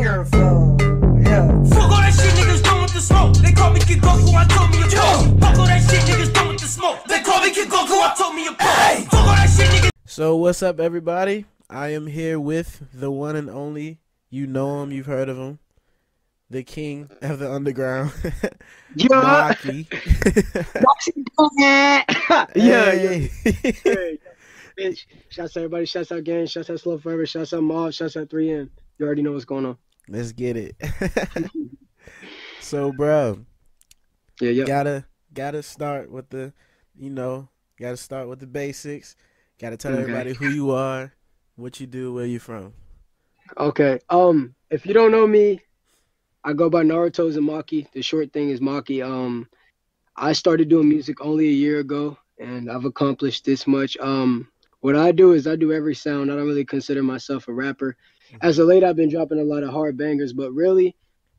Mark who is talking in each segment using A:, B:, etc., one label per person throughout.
A: microphone. Yeah.
B: Fuck all that shit, niggas done with the smoke. They call me Kid Goku, I told me a pro. Fuck all that shit, niggas done with the smoke. They call me Kid Goku, I told me a pro. Fuck all that shit, niggas.
C: So what's up, everybody? I am here with the one and only. You know him, you've heard of him. The king of the underground. Maxxkii.
D: Hey, bitch. Shouts out everybody. Shouts out Gang. Shouts out Slow Forever. Shouts out Mob. Shouts out 3M. You already know what's going on.
C: Let's get it. So, bro.
D: Yeah.
C: Gotta start with the, gotta start with the basics. Gotta tell everybody who you are, what you do, where you from.
D: Okay. If you don't know me, I go by Naruto's and Maxxkii. The short thing is Maxxkii. I started doing music only a year ago, and I've accomplished this much. What I do is I do every sound. I don't really consider myself a rapper. As of late, I've been dropping a lot of hard bangers, but really,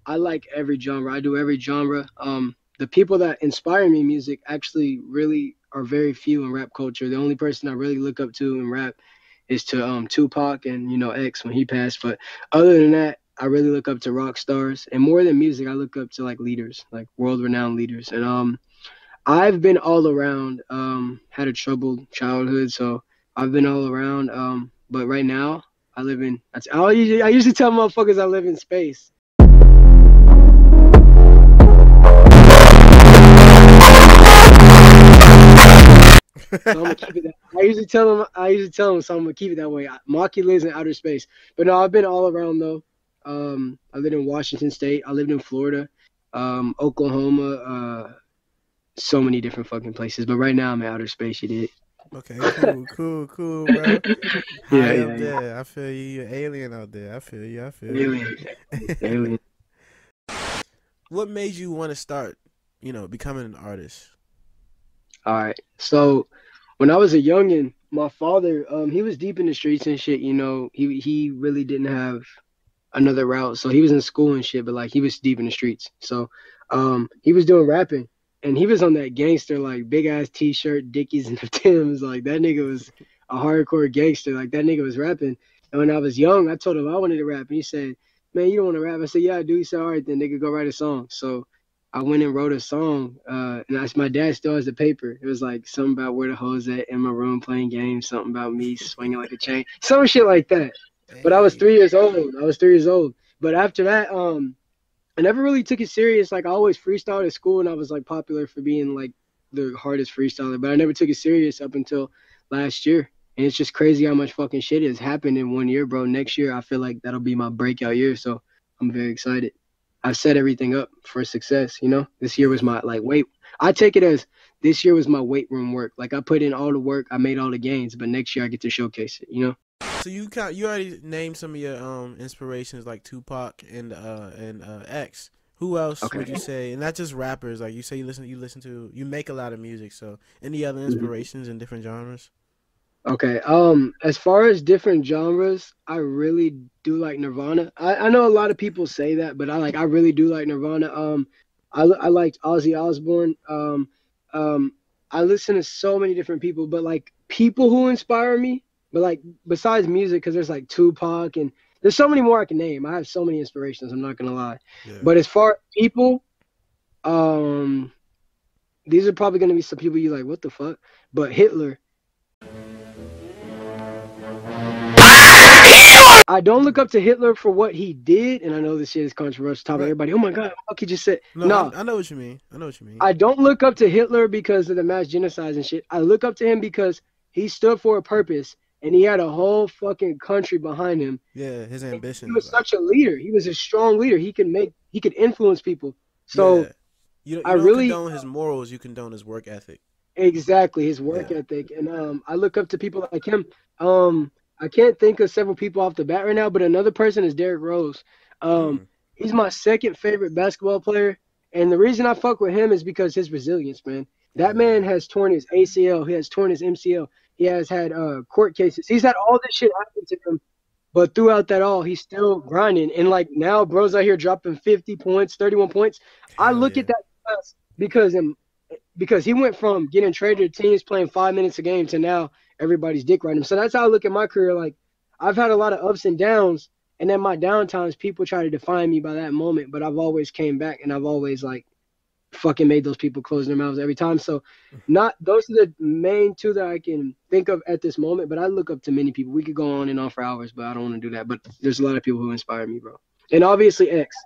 D: I like every genre. I do every genre. The people that inspire me in music actually really are very few in rap culture. The only person I really look up to in rap is to Tupac and, X when he passed. But other than that, I really look up to rock stars. And more than music, I look up to like leaders, like world-renowned leaders. And I've been all around, had a troubled childhood, so I've been all around. But right now, I usually tell motherfuckers I live in space. So I'm gonna keep it that. I usually tell them, so I'm gonna keep it that way. Maxxkii lives in outer space, but no, I've been all around though. I lived in Washington State. I lived in Florida, Oklahoma, so many different fucking places. But right now I'm in outer space. You did.
C: Okay, cool, bro.
D: Yeah.
C: I feel you. You're alien out there. I feel you.
D: Alien.
C: What made you want to start, becoming an artist?
D: All right. So when I was a youngin', my father, he was deep in the streets and shit. He really didn't have another route. So he was in school and shit, but like he was deep in the streets. So he was doing rapping, and he was on that gangster, like big ass t-shirt, Dickies and the Timbs. Like that nigga was a hardcore gangster. Like that nigga was rapping. And when I was young, I told him I wanted to rap. And he said, "Man, you don't want to rap?" I said, "Yeah, I do." He said, "All right, then nigga, go write a song." So I went and wrote a song, and my dad still has the paper. It was like something about where the hoes at in my room playing games, something about me swinging like a chain, some shit like that. But I was 3 years old. But after that, I never really took it serious. Like I always freestyled at school, and I was like popular for being like the hardest freestyler. But I never took it serious up until last year. And it's just crazy how much fucking shit has happened in 1 year, bro. Next year, I feel like that'll be my breakout year. So I'm very excited. I've set everything up for success. This year was my I take it as this year was my weight room work. Like I put in all the work, I made all the gains, but next year I get to showcase it.
C: So you already named some of your inspirations like Tupac and X. Who else would you say? And not just rappers. Like you say, you make a lot of music. So any other inspirations in different genres?
D: Okay. As far as different genres, I really do like Nirvana. I know a lot of people say that, but I really do like Nirvana. I liked Ozzy Osbourne. I listen to so many different people, but like people who inspire me, but like besides music, because there's like Tupac and there's so many more I can name. I have so many inspirations. I'm not gonna lie. Yeah. But as far as people, these are probably gonna be some people you like. What the fuck? But Hitler. I don't look up to Hitler for what he did, and I know this shit is controversial. Top of everybody, oh my god, what could you say?
C: No, I know what you mean.
D: I don't look up to Hitler because of the mass genocides and shit. I look up to him because he stood for a purpose, and he had a whole fucking country behind him.
C: Yeah, his ambition.
D: He was such a leader. He was a strong leader. He could influence people. So
C: you don't condone his morals. You condone his work ethic.
D: Exactly, his work ethic, and I look up to people like him. I can't think of several people off the bat right now, but another person is Derrick Rose. He's my second favorite basketball player, and the reason I fuck with him is because his resilience, man. That man has torn his ACL, he has torn his MCL, he has had court cases. He's had all this shit happen to him, but throughout that all, he's still grinding. And like now, bro's out here dropping 50 points, 31 points. I look at that because he went from getting traded to teams playing 5 minutes a game to now everybody's dick riding him. So that's how I look at my career. Like, I've had a lot of ups and downs, And then my downtimes, people try to define me by that moment, but I've always came back and I've always like fucking made those people close their mouths every time. So not those are the main two that I can think of at this moment, but I look up to many people. We could go on and on for hours, but I don't want to do that. But there's a lot of people who inspire me, bro. And obviously X.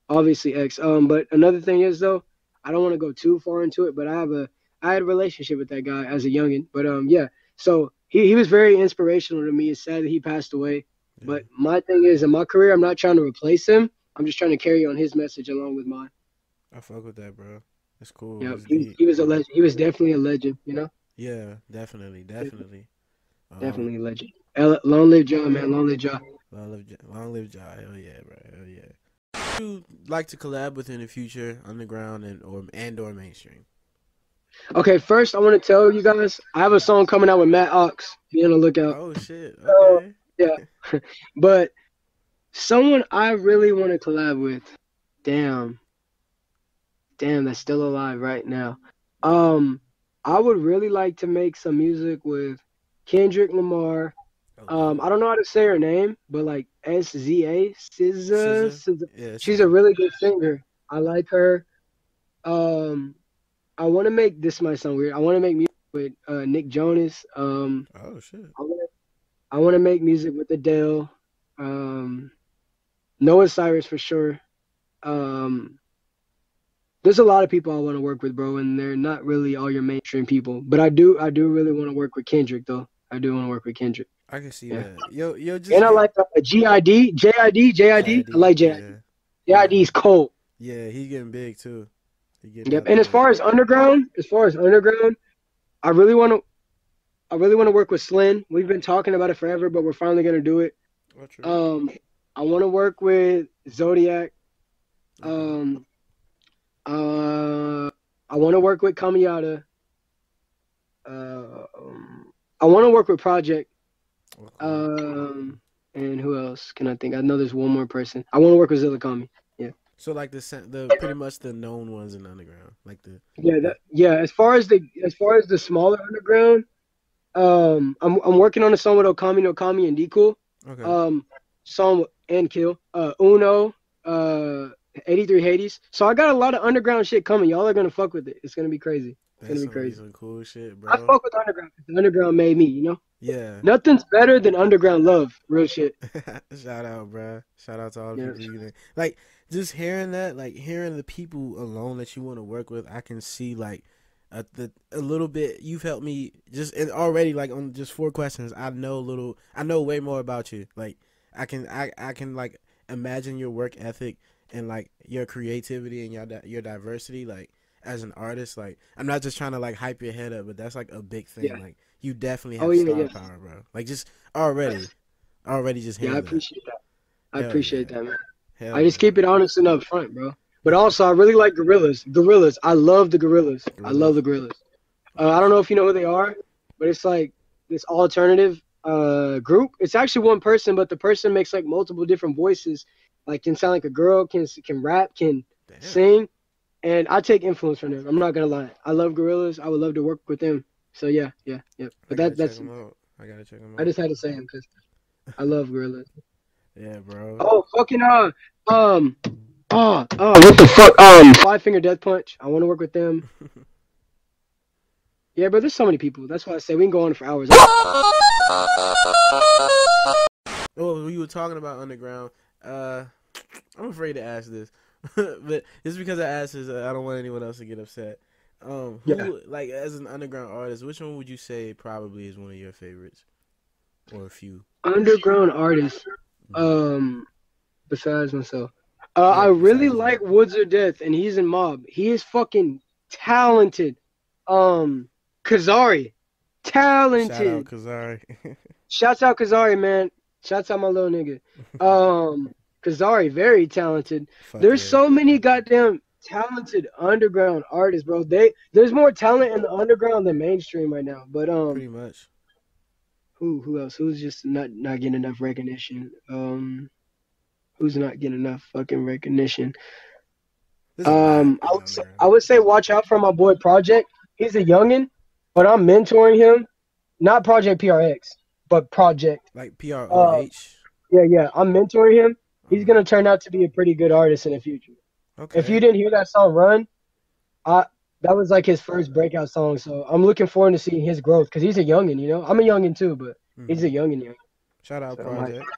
D: Obviously X. But another thing is though, I don't want to go too far into it, but I had a relationship with that guy as a youngin. But yeah. So he was very inspirational to me. It's sad that he passed away.
C: Yeah.
D: But my thing is in my career, I'm not trying to replace him. I'm just trying to carry on his message along with mine.
C: I fuck with that, bro. That's cool.
D: Yeah,
C: That's
D: he was a legend. He was definitely a legend, you know?
C: Yeah, definitely.
D: Definitely a legend. Long live John, man. Long live John.
C: Long live Jai. Hell yeah, bro. Hell yeah. Who you like to collab with in the future, underground and or mainstream?
D: Okay, first I want to tell you guys I have a song coming out with Matt Ox. Be on the lookout.
C: Oh shit. Okay.
D: Yeah. But someone I really want to collab with, damn, that's still alive right now. I would really like to make some music with Kendrick Lamar. I don't know how to say her name, but like SZA, SZA.
C: Yeah,
D: She's a really good singer. I like her. I want to make this might sound weird. I want to make music with Nick Jonas.
C: Oh shit.
D: I want to make music with Adele. Noah Cyrus for sure. There's a lot of people I want to work with, bro, and they're not really all your mainstream people. But I do really want to work with Kendrick, though. I do want to work with Kendrick.
C: I can see that. Yo, just
D: and I like JID. I like JID.
C: Yeah.
D: JID is cold.
C: Yeah, he's getting big too.
D: Yep. And as far as underground, I really want to work with Slyn. We've been talking about it forever, but we're finally gonna do it. I want to work with Zodiac. I want to work with Kamiata. I want to work with Project. And who else can I think? I know there's one more person. I want to work with Zillakami. Yeah.
C: So like the pretty much the known ones in the underground, like the
D: As far as the smaller underground, I'm working on a song with Okami no Kami and D Cool.
C: Okay.
D: Song and Kill. Uno. 83 Hades. So I got a lot of underground shit coming. Y'all are gonna fuck with it. It's gonna be crazy. It's gonna be crazy.
C: Some cool shit, bro.
D: I fuck with underground. The underground made me, you know.
C: Yeah.
D: Nothing's better than underground love. Real shit.
C: Shout out, bro. Shout out to all the people. Like just hearing that, like hearing the people alone that you want to work with. I can see like a little bit. You've helped me just and already like on just 4 questions. I know way more about you. Like I can like imagine your work ethic and like your creativity and your diversity, like as an artist. Like I'm not just trying to like hype your head up, but that's like a big thing. Yeah. Like you definitely have star power, bro. Like just already just hearing
D: I appreciate that. I appreciate that, man.
C: I
D: just keep it honest and up front, bro. But also I really like Gorillas. I love the Gorillas. I love the Gorillas. I don't know if you know who they are, but it's like this alternative group. It's actually one person, but the person makes like multiple different voices. Like can sound like a girl, can rap, can sing, and I take influence from them. I'm not gonna lie. I love Gorillas. I would love to work with them. So yeah. But that's.
C: I gotta check them out.
D: I just had to say them because I love Gorillas.
C: Yeah, bro.
D: Oh fucking what the fuck? 5 Finger Death Punch. I want to work with them. Yeah, but there's so many people. That's why I say we can go on for hours.
C: Oh, we were talking about underground. I'm afraid to ask this, but just because I asked this, I don't want anyone else to get upset. Like as an underground artist, which one would you say probably is one of your favorites, or a few?
D: Underground artists, besides myself, I really like Woods or Death, and he's in Mob. He is fucking talented. Kazari, talented.
C: Shout out Kazari.
D: Shouts out Kazari, man. Shouts out my little nigga. Kazari, very talented. There's so many goddamn talented underground artists, bro. There's more talent in the underground than mainstream right now. But
C: pretty much.
D: Who else? Who's just not getting enough recognition? Who's not getting enough fucking recognition? I would say watch out for my boy Project. He's a youngin', but I'm mentoring him. Not Project PRX, but Project.
C: Like PROH.
D: Yeah. I'm mentoring him. He's gonna turn out to be a pretty good artist in the future. If you
C: Okay.
D: didn't hear that song "Run," I that was like his first breakout song. So I'm looking forward to seeing his growth because he's a youngin. You know, I'm a youngin too, but he's a
C: Hmm.
D: youngin.
C: Shout out
D: So I'm like,
C: Project.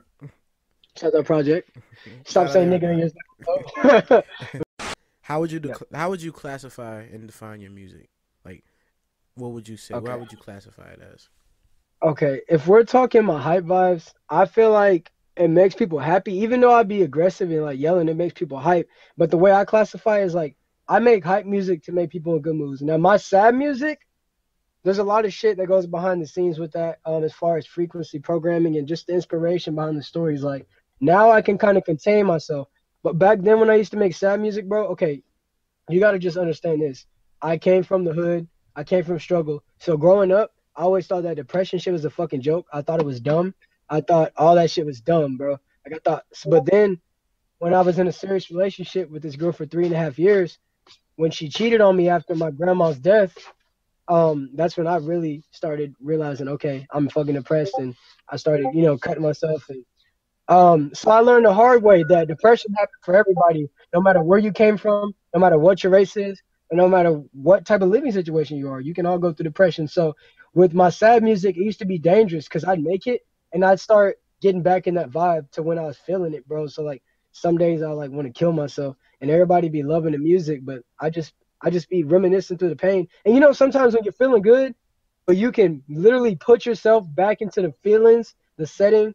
D: shout out Project. Stop
C: Shout out
D: saying nigga in
C: everybody.
D: your Yeah.
C: How would you classify and define your music? Like, what would you say? How
D: Okay.
C: would you classify it as?
D: Okay. If we're talking my hype vibes, I feel like it makes people happy. Even though I be aggressive and like yelling, it makes people hype. But the way I classify is like I make hype music to make people in good moods. Now my sad music, there's a lot of shit that goes behind the scenes with that, as far as frequency programming and just the inspiration behind the stories. Like now I can kind of contain myself. But back then when I used to make sad music, bro, okay, you got to just understand this. I came from the hood. I came from struggle. So growing up, I always thought that depression shit was a fucking joke. I thought it was dumb. I thought all that shit was dumb, bro. Like I thought, but then when I was in a serious relationship with this girl for 3.5 years, when she cheated on me after my grandma's death, that's when I really started realizing, okay, I'm fucking depressed, and I started, cutting myself. And so I learned the hard way that depression happens for everybody, no matter where you came from, no matter what your race is, and no matter what type of living situation you are. You can all go through depression. So with my sad music, it used to be dangerous because I'd make it and I'd start getting back in that vibe to when I was feeling it, bro. So like some days I like want to kill myself, and everybody be loving the music, but I just be reminiscing through the pain. And sometimes when you're feeling good, but you can literally put yourself back into the feelings, the setting,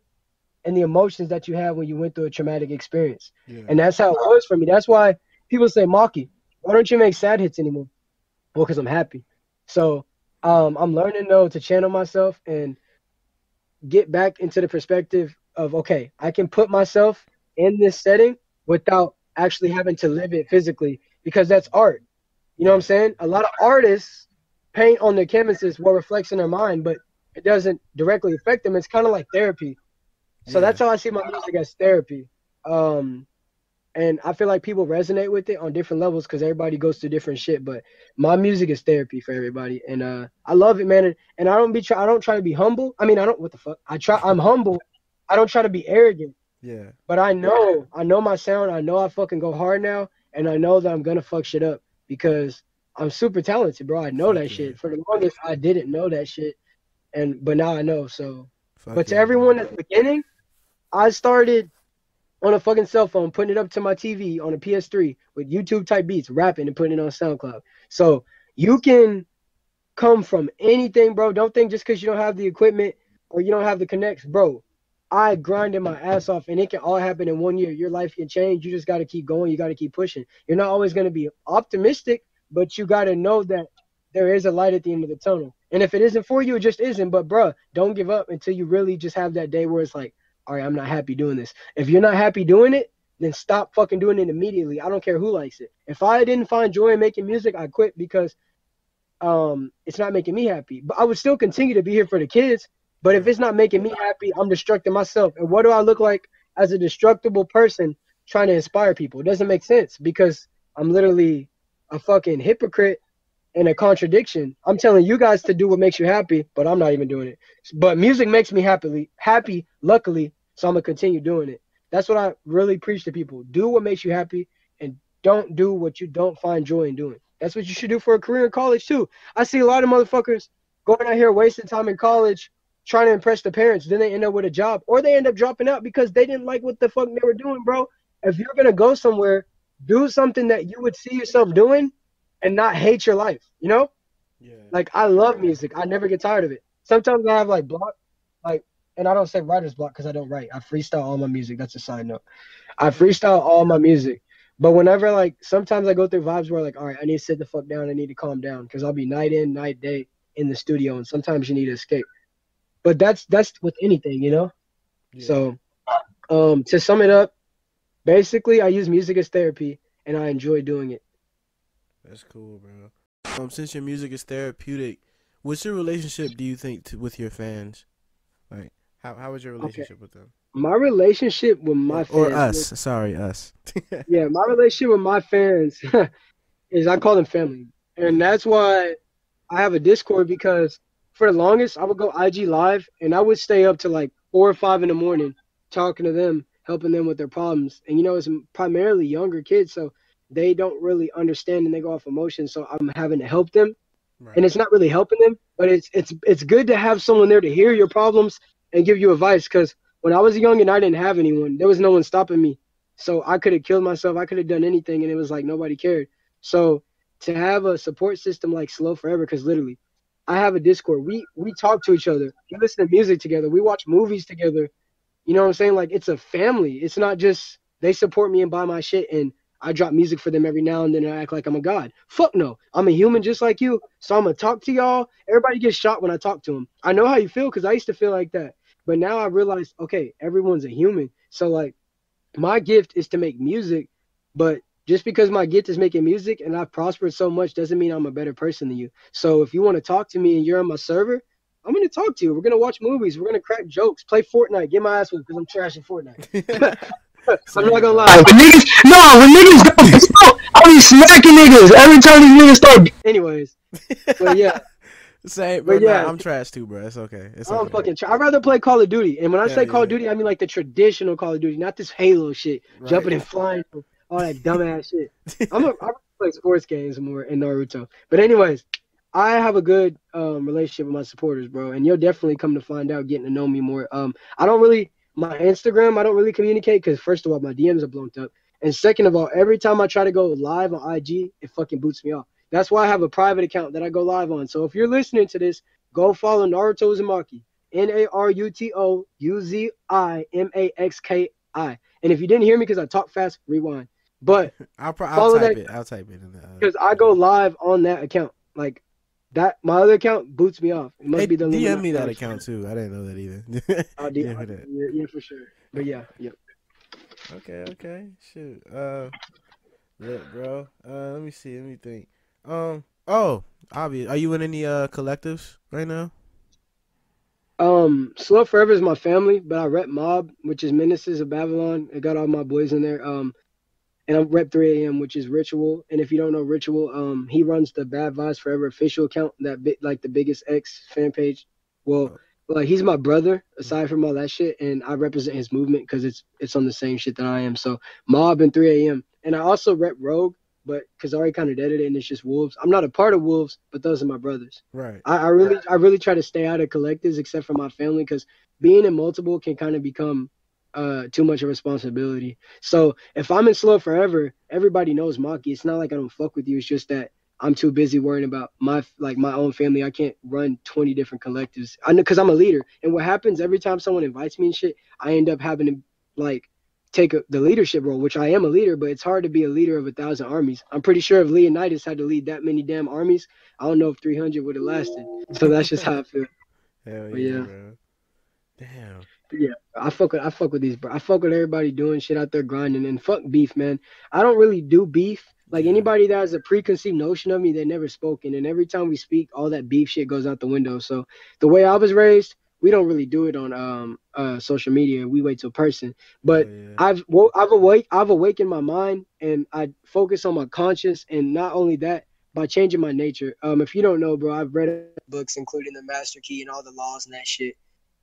D: and the emotions that you have when you went through a traumatic experience.
C: Yeah.
D: And that's how it was for me. That's why people say, Maki, why don't you make sad hits anymore? Well, because I'm happy. So I'm learning though to channel myself and get back into the perspective of, okay, I can put myself in this setting without actually having to live it physically, because that's art. You know what I'm
C: Yeah.
D: saying? A lot of artists paint on their canvases what reflects in their mind, but it doesn't directly affect them. It's kind of like therapy. So
C: Yeah.
D: that's how I see my music, as therapy. Um, and I feel like people resonate with it on different levels because everybody goes through different shit. But my music is therapy for everybody, and I love it, man. And I don't try to be humble. I mean, I don't what the fuck. I'm humble. I don't try to be arrogant.
C: Yeah.
D: But I know my sound. I know I fucking go hard now, and I know that I'm gonna fuck shit up because I'm super talented, bro. I know
C: Fuck
D: that
C: yeah.
D: shit. For the longest, I didn't know that shit, but now I know. So,
C: Fuck
D: but to
C: yeah, bro.
D: everyone at the beginning, I started on a fucking cell phone, putting it up to my TV on a PS3 with YouTube type beats, rapping and putting it on SoundCloud. So you can come from anything, bro. Don't think just because you don't have the equipment or you don't have the connects, bro. I grinded my ass off, and it can all happen in 1 year. Your life can change. You just got to keep going. You got to keep pushing. You're not always going to be optimistic, but you got to know that there is a light at the end of the tunnel. And if it isn't for you, it just isn't. But, bro, don't give up until you really just have that day where it's like, all right, I'm not happy doing this. If you're not happy doing it, then stop fucking doing it immediately. I don't care who likes it. If I didn't find joy in making music, I quit because it's not making me happy. But I would still continue to be here for the kids. But if
C: Yeah.
D: it's not making me happy, I'm destructing myself. And what do I look like as a destructible person trying to inspire people? It doesn't make sense because I'm literally a fucking hypocrite and a contradiction. I'm telling you guys to do what makes you happy, but I'm not even doing it. But music makes me happy, luckily, so I'm gonna continue doing it. That's what I really preach to people. Do what makes you happy and don't do what you don't find joy in doing. That's what you should do for a career in college too. I see a lot of motherfuckers going out here wasting time in college trying to impress the parents. Then they end up with a job or they end up dropping out because they didn't like what the fuck they were doing, bro. If you're gonna go somewhere, do something that you would see yourself doing and not hate your life, you know?
C: Yeah.
D: Like I love music. I never get tired of it. Sometimes I have like block, like, and I don't say writer's block because I don't write. I freestyle all my music. That's a side note. I
C: Yeah.
D: freestyle all my music. But whenever like sometimes I go through vibes where like, all right, I need to sit the fuck down. I need to calm down because I'll be night in, night day in the studio, and sometimes you need to escape. But that's with anything, you know.
C: Yeah.
D: So to sum it up, basically I use music as therapy, and I enjoy doing it.
C: That's cool, bro. Since your music is therapeutic, what's your relationship? Do you think with your fans? Like, how is your
D: Okay,
C: relationship with them?
D: my relationship with my
C: Or
D: fans,
C: us? Sorry, us.
D: yeah, my relationship with my fans is I call them family, and that's why I have a Discord because for the longest I would go IG live and I would stay up to like 4 or 5 in the morning talking to them, helping them with their problems. And it's primarily younger kids, so they don't really understand and they go off emotion. So I'm having to help them, and
C: Right.
D: it's not really helping them, but it's good to have someone there to hear your problems and give you advice. Because when I was young and I didn't have anyone, there was no one stopping me. So I could have killed myself. I could have done anything, and it was like nobody cared. So to have a support system like Slow Forever, because literally, I have a Discord. We talk to each other. We listen to music together. We watch movies together. You know what I'm saying? Like it's a family. It's not just they support me and buy my shit and I drop music for them every now and then and I act like I'm a god. Fuck no. I'm a human just like you. So I'm gonna talk to y'all. Everybody gets shot when I talk to them. I know how you feel because I used to feel like that. But now I realize, okay, everyone's a human. So like my gift is to make music, but just because my gift is making music and I've prospered so much doesn't mean I'm a better person than you. So if you want to talk to me and you're on my server, I'm gonna talk to you. We're gonna watch movies. We're gonna crack jokes. Play Fortnite. Get my ass whipped because I'm trash at Fortnite. I'm not
C: Same,
D: gonna
C: bro.
D: lie. When niggas don't smoke, I be smacking niggas every time these niggas start. Anyways, but yeah,
C: Same, bro.
D: but
C: Nah,
D: yeah,
C: I'm trash too, bro. It's okay. It's
D: I'm
C: okay.
D: fucking. I'd rather play Call of Duty. And when I
C: Hell
D: say Call of
C: yeah.
D: Duty, I mean like the traditional Call of Duty, not this Halo shit,
C: Right.
D: jumping and flying, all that dumbass shit. I play sports games more in Naruto. But anyways, I have a good relationship with my supporters, bro, and you'll definitely come to find out getting to know me more. I don't really my Instagram. I don't really communicate because first of all, my DMs are blown up, and second of all, every time I try to go live on IG, it fucking boots me off. That's why I have a private account that I go live on. So if you're listening to this, go follow Naruto Uzumaki. NARUTO UZIMAXKI. And if you didn't hear me because I talk fast, rewind. But
C: I'll
D: follow
C: type
D: that
C: it. I'll type it in the.
D: because I go live on that account. Like that, my other account boots me off. It must
C: Hey,
D: be the
C: DM me
D: Illuminati.
C: that account too. I didn't know that either. DM me that.
D: Yeah, for sure. But yeah, yeah.
C: Okay, okay. Shoot. Lit, bro. Let me see. Let me think. Oh, obvious. Are you in any collectives right now?
D: Slow Forever is my family, but I rep Mob, which is Menaces of Babylon. I got all my boys in there. And I'm rep 3 a.m., which is Ritual. And if you don't know Ritual, he runs the Bad Vibes Forever official account, that bit like the biggest X fan page. Well,
C: Oh,
D: like he's my brother
C: mm,
D: aside from all that shit, and I represent his movement because it's on the same shit that I am. So Mob and 3 a.m. And I also rep Rogue, but because I already kind of did it, and it's just Wolves. I'm not a part of Wolves, but those are my brothers.
C: right.
D: I really try to stay out of collectives except for my family because being in multiple can kind of become too much of responsibility. So if I'm in Slow Forever, everybody knows Maki. It's not like I don't fuck with you. It's just that I'm too busy worrying about my own family. I can't run 20 different collectives. I know because I'm a leader. And what happens every time someone invites me and shit, I end up having to like take the leadership role, which I am a leader, but it's hard to be a leader of 1,000 armies. I'm pretty sure if Leonidas had to lead that many damn armies, I don't know if 300 would have lasted. So that's just how I feel.
C: Hell
D: But
C: yeah,
D: yeah.
C: bro. Damn.
D: Yeah, I fuck with these, bro. I fuck with everybody doing shit out there grinding and fuck beef, man. I don't really do beef. Like
C: Yeah.
D: anybody that has a preconceived notion of me, they never spoken. And every time we speak, all that beef shit goes out the window. So the way I was raised, we don't really do it on social media. We wait till person.
C: Hell
D: But
C: yeah.
D: I've awakened my mind and I focus on my conscience and not only that, by changing my nature. If you don't know, bro, I've read books including the Master Key and all the laws and that shit.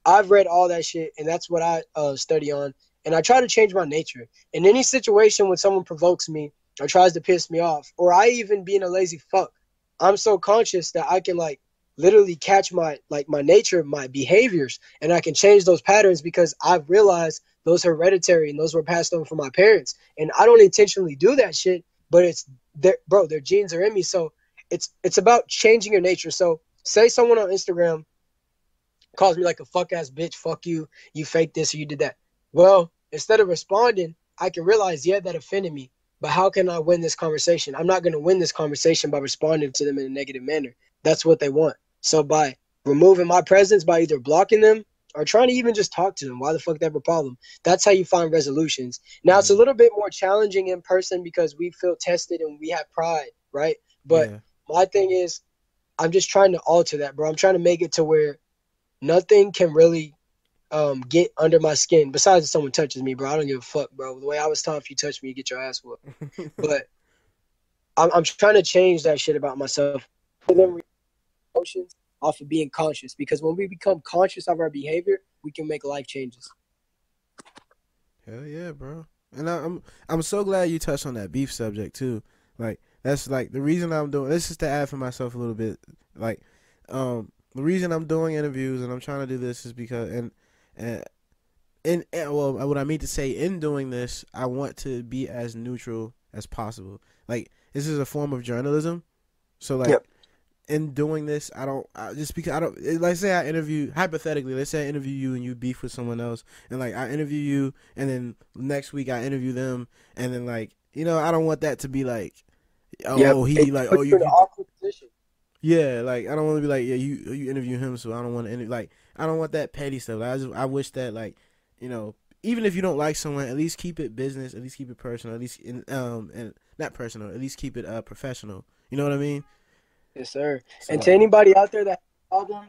D: I've read all that shit, and that's what I study on. And I try to change my nature. In any situation when someone provokes me or tries to piss me off, or I even being a lazy fuck, I'm so conscious that I can like literally catch my nature, my behaviors, and I can change those patterns because I've realized those are hereditary and those were passed on from my parents. And I don't intentionally do that shit, but it's their genes are in me. So it's about changing your nature. So say someone on Instagram calls me like a fuck ass bitch, fuck you, you fake this or you did that. Well, instead of responding, I can realize, yeah, that offended me. But how can I win this conversation? I'm not going to win this conversation by responding to them in a negative manner. That's what they want. So by removing my presence, by either blocking them or trying to even just talk to them, why the fuck they have a problem? That's how you find resolutions. Now, it's a
C: Mm,
D: little bit more challenging in person because we feel tested and we have pride, right? But
C: yeah.
D: my thing is, I'm just trying to alter that, bro. I'm trying to make it to where nothing can really get under my skin besides if someone touches me, bro. I don't give a fuck, bro. The way I was taught, if you touch me, you get your ass whooped. But I'm trying to change that shit about myself. Them emotions off of being conscious, because when we become conscious of our behavior, we can make life changes.
C: Hell yeah, bro. And I'm so glad you touched on that beef subject too. Like that's like the reason I'm doing this is to add for myself a little bit. Like, the reason I'm doing interviews and I'm trying to do this is because well, what I mean to say in doing this, I want to be as neutral as possible. Like this is a form of journalism, so like. Yep. In doing this, just because I don't, let's say I interview, hypothetically, let's say I interview you and you beef with someone else, and like I interview you, and then next week I interview them, and then like, you know, I don't want that to be like, oh, he like, oh, you in an awkward position. Yeah, like I don't want to be like, yeah, you interview him, so I don't want to like, I don't want that petty stuff. Like, I wish that like, you know, even if you don't like someone, at least keep it business, at least keep it personal, at least and not personal, at least keep it professional. You know what I mean?
E: Yes, sir. So, and to anybody out there that has a problem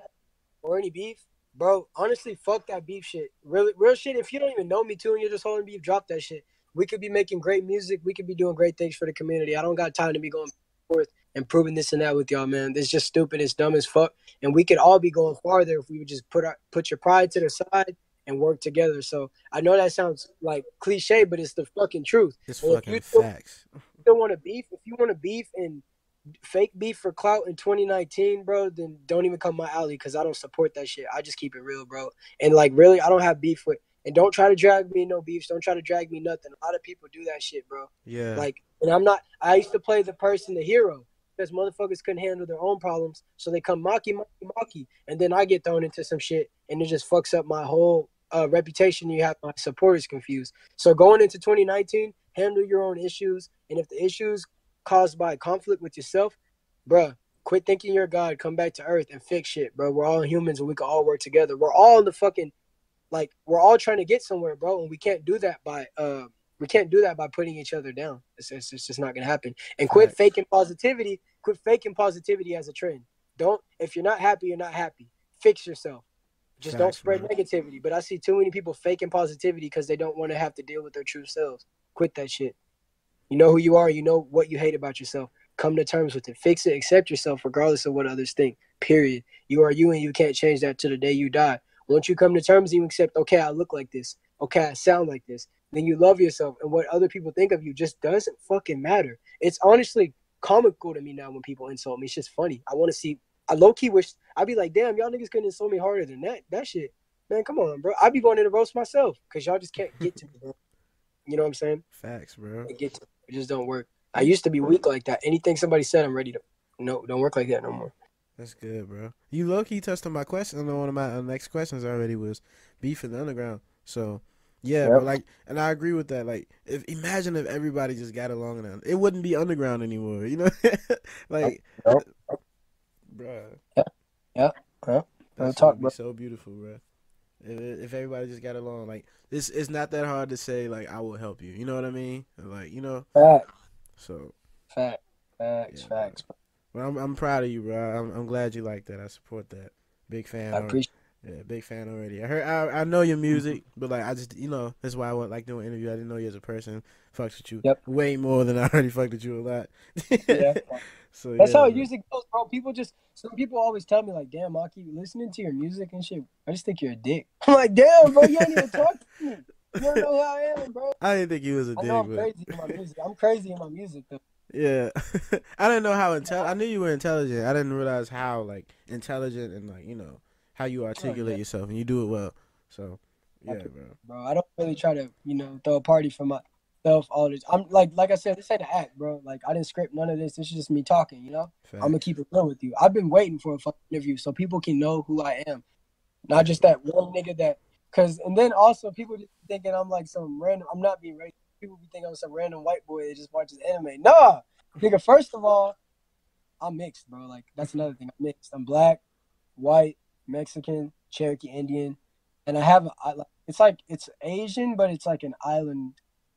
E: or any beef, bro, honestly, fuck that beef shit. Real shit, if you don't even know me too and you're just holding beef, drop that shit. We could be making great music. We could be doing great things for the community. I don't got time to be going forth and proving this and that with y'all, man. It's just stupid. It's dumb as fuck. And we could all be going farther if we would just put your pride to the side and work together. So I know that sounds like cliche, but it's the fucking truth.
C: It's fucking facts.
E: If you don't want to beef, if you want to beef and fake beef for clout in 2019, bro, then don't even come my alley because I don't support that shit. I just keep it real, bro. And like, really, I don't have beef with, and don't try to drag me no beefs. Don't try to drag me nothing. A lot of people do that shit, bro.
C: Yeah.
E: Like, and I used to play the person, the hero, because motherfuckers couldn't handle their own problems. So they come mocky. And then I get thrown into some shit and it just fucks up my whole reputation. You have my supporters confused. So going into 2019, handle your own issues. And if the issues caused by conflict with yourself, bruh, quit thinking you're God, come back to earth and fix shit, bro. We're all humans and we can all work together. We're all in the fucking, like, we're all trying to get somewhere, bro, and we can't do that by putting each other down. It's just not gonna happen. And quit faking positivity as a trend. If you're not happy, you're not happy. Fix yourself. Just don't spread negativity. But I see too many people faking positivity because they don't want to have to deal with their true selves. Quit that shit. You know who you are. You know what you hate about yourself. Come to terms with it. Fix it. Accept yourself regardless of what others think. Period. You are you and you can't change that to the day you die. Once you come to terms, you accept, okay, I look like this. Okay, I sound like this. Then you love yourself. And what other people think of you just doesn't fucking matter. It's honestly comical to me now when people insult me. It's just funny. I low-key wish, I'd be like, damn, y'all niggas couldn't insult me harder than that. That shit. Man, come on, bro. I'd be going in to roast myself because y'all just can't get to me, bro. You know what I'm saying?
C: Facts, bro.
E: It just don't work. I used to be weak like that. Anything somebody said, I'm ready to. No, don't work like that no more.
C: That's good, bro. You low-key touched on my question. One of my next questions already was beef in the underground. So, yeah,
E: Yep.
C: but like, and I agree with that. Like, imagine if everybody just got along and it wouldn't be underground anymore. You know, like, bro.
E: Yeah.
C: That would be so beautiful, bro. If everybody just got along, like it's not that hard to say like I will help you. You know what I mean? Like, you know.
E: Facts.
C: So.
E: Facts.
C: But I'm proud of you, bro. I'm glad you like that. I support that. Big fan.
E: I appreciate.
C: Yeah, big fan already. I know your music, but like I just that's why I like doing an interview. I didn't know you as a person. Fucks with you way more than I already fucked with you a lot.
E: Yeah.
C: So
E: that's how it usually goes, bro. Some people always tell me like, damn, Maki, listening to your music and shit, I just think you're a dick. I'm like, damn, bro, you don't even talk to me. You don't know who I am, bro.
C: I didn't think you was a dick.
E: I'm crazy in my music. I'm crazy in my music though.
C: Yeah. I didn't know how I knew you were intelligent. I didn't realize how like intelligent and like, you know, how you articulate yourself and you do it well. So yeah,
E: bro. I don't really try to, you know, throw a party for myself all this. I'm like I said, this ain't an act, bro. Like I didn't script none of this. This is just me talking, you know?
C: Fact.
E: I'm gonna keep it real with you. I've been waiting for a fucking interview so people can know who I am. Not just that one nigga and then also people just thinking I'm like some random, I'm not being racist. People be thinking I'm some random white boy that just watches anime. Nah, nigga, first of all, I'm mixed, bro. Like that's another thing. I'm mixed. I'm black, white, Mexican, Cherokee Indian, and it's Asian, but it's like an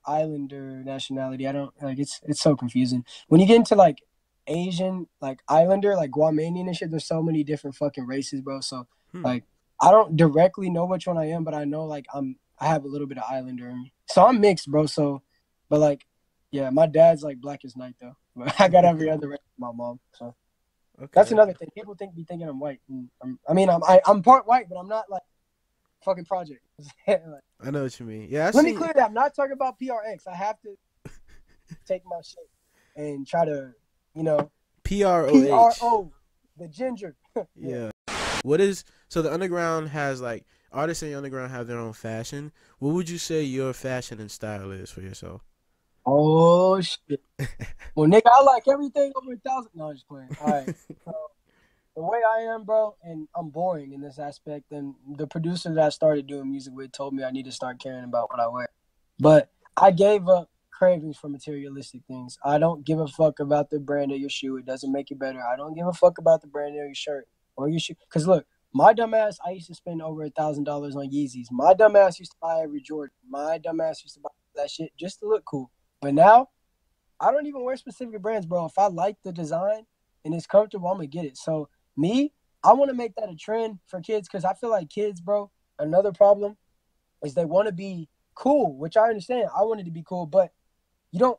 E: islander nationality. I don't like it's so confusing. When you get into like Asian, like islander, like Guamanian and shit, there's so many different fucking races, bro. So like I don't directly know which one I am, but I know like I have a little bit of islander in me. So I'm mixed, bro. So but like yeah, my dad's like black as night though. But I got every other race with my mom. So that's another thing. People be thinking I'm white. And I'm part white, but I'm not like fucking project. Like,
C: I know what you mean. Yeah,
E: let me clear that. I'm not talking about PRX. I have to take my shit and try to, you know,
C: PROH.
E: PRO, the ginger.
C: Yeah. So the underground has like artists in the underground have their own fashion. What would you say your fashion and style is for yourself?
E: Oh shit. Well, nigga, I like everything over 1,000. No, I'm just playing. All right. So, the way I am, bro, and I'm boring in this aspect, and the producer that I started doing music with told me I need to start caring about what I wear. But I gave up cravings for materialistic things. I don't give a fuck about the brand of your shoe. It doesn't make it better. I don't give a fuck about the brand of your shirt or your shoe. Because look, my dumbass, I used to spend over $1,000 on Yeezys. My dumbass used to buy every Jordan. My dumbass used to buy that shit just to look cool. But now, I don't even wear specific brands, bro. If I like the design and it's comfortable, I'm going to get it. So, me, I want to make that a trend for kids because I feel like kids, bro, another problem is they want to be cool, which I understand. I wanted to be cool, but you don't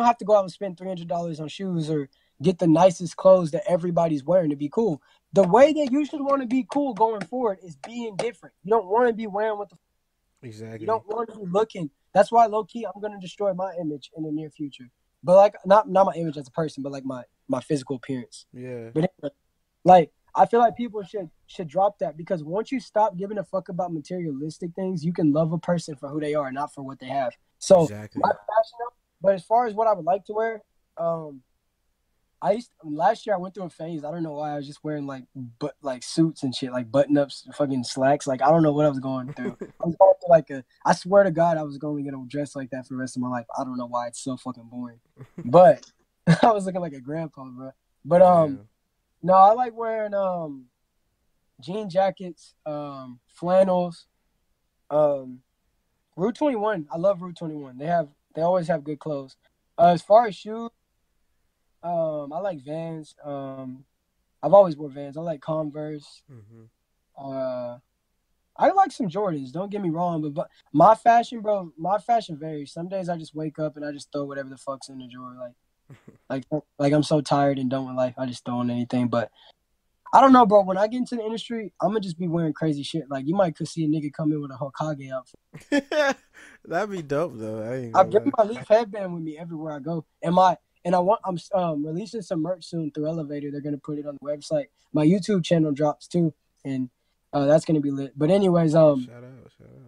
E: have to go out and spend $300 on shoes or get the nicest clothes that everybody's wearing to be cool. The way that you should want to be cool going forward is being different. You don't want to be wearing what the
C: Exactly.
E: you don't want to be looking. That's why low key I'm gonna destroy my image in the near future. But like not my image as a person, but like my physical appearance.
C: Yeah.
E: But anyway, like I feel like people should drop that because once you stop giving a fuck about materialistic things, you can love a person for who they are, not for what they have. So
C: Exactly.
E: my fashion, but as far as what I would like to wear, last year I went through a phase. I don't know why I was just wearing like suits and shit, like button ups, fucking slacks. Like I don't know what I was going through. I was going through I swear to God, I was going to get a dress like that for the rest of my life. I don't know why it's so fucking boring, but I was looking like a grandpa, bro. But no, I like wearing jean jackets, flannels, Route 21. I love Route 21. They always have good clothes. As far as shoes. I like Vans. I've always wore Vans. I like Converse.
C: Mm-hmm.
E: I like some Jordans. Don't get me wrong, but my fashion, bro, my fashion varies. Some days I just wake up and I just throw whatever the fuck's in the drawer. Like I'm so tired and done with life. I just throw in anything. But I don't know, bro. When I get into the industry, I'm gonna just be wearing crazy shit. Like you might could see a nigga come in with a Hokage outfit.
C: That'd be dope though. I ain't
E: I
C: gonna
E: bring
C: lie.
E: my Leaf headband with me everywhere I go. I'm releasing some merch soon through Elevator. They're gonna put it on the website. My YouTube channel drops too, and that's gonna be lit. But anyways,
C: Shout out.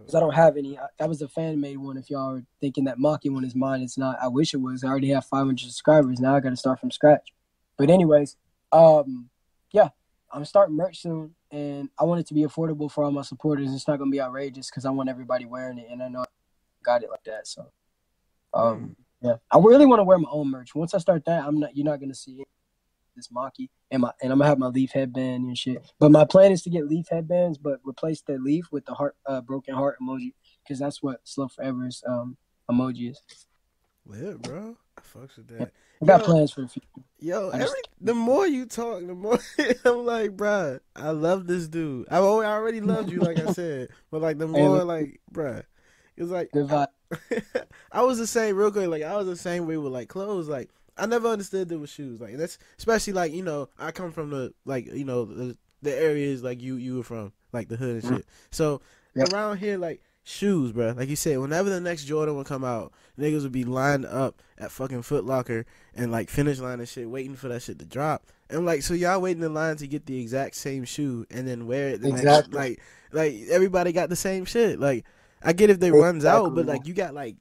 E: 'cause I don't have any. That was a fan made one. If y'all are thinking that Maxxkii one is mine, it's not. I wish it was. I already have 500 subscribers. Now I got to start from scratch. But anyways, yeah, I'm starting merch soon, and I want it to be affordable for all my supporters. It's not gonna be outrageous because I want everybody wearing it, and I know I got it like that. So, yeah, I really want to wear my own merch. Once I start that, you're not gonna see this Maxxkii and I'm gonna have my Leaf headband and shit. But my plan is to get Leaf headbands, but replace the Leaf with the heart, broken heart emoji, because that's what Slow Forever's emoji is.
C: Lit, bro. I fucks with that.
E: I got plans for the future.
C: The more you talk, the more I'm like, bruh, I love this dude. I already loved you, like I said, but like the more, like, bruh, it's like I was the same real quick. Like I was the same way with like clothes. Like I never understood there was shoes. Like that's especially like I come from the the areas like you were from, like the hood and shit. So around here, like shoes, bro. Like you said, whenever the next Jordan would come out, niggas would be lined up at fucking Foot Locker and like finish line and shit, waiting for that shit to drop. And like, so y'all waiting in line to get the exact same shoe and then wear it. Exactly. Like everybody got the same shit. Like I get if they runs out, but like you got like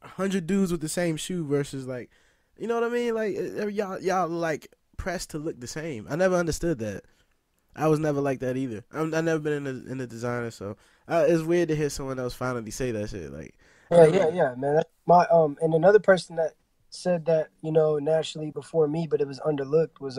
C: 100 dudes with the same shoe versus like, you know what I mean? Like y'all like pressed to look the same. I never understood that. I was never like that either. I never been in the designer, so it's weird to hear someone else finally say that shit. Like,
E: yeah, man. That's my and another person that said that nationally before me, but it was underlooked was